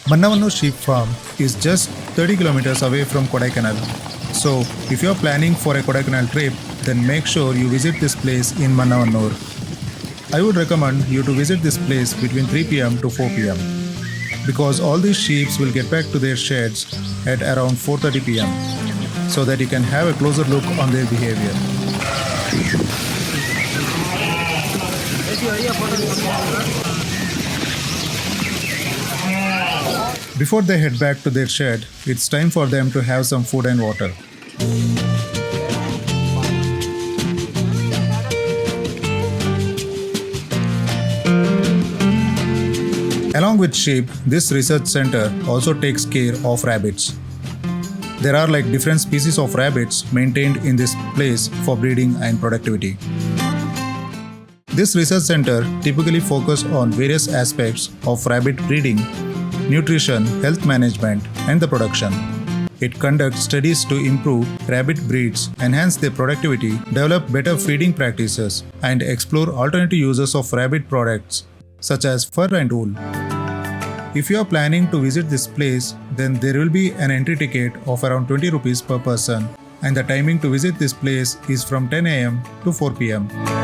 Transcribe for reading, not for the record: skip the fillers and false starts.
Mannavanur sheep farm is just 30 kilometers away from Kodaikanal. So, if you are planning for a Kodaikanal trip, then make sure you visit this place in Mannavanur. I would recommend you to visit this place between 3 pm to 4 pm because all these sheep will get back to their sheds at around 4:30 pm so that you can have a closer look on their behavior. Before they head back to their shed, it's time for them to have some food and water. Along with sheep, this research center also takes care of rabbits. There are different species of rabbits maintained in this place for breeding and productivity. This research center typically focuses on various aspects of rabbit breeding, nutrition, health management, and the production. It conducts studies to improve rabbit breeds, enhance their productivity, develop better feeding practices, and explore alternative uses of rabbit products such as fur and wool. If you are planning to visit this place, then there will be an entry ticket of around 20 rupees per person, and the timing to visit this place is from 10 am to 4 pm.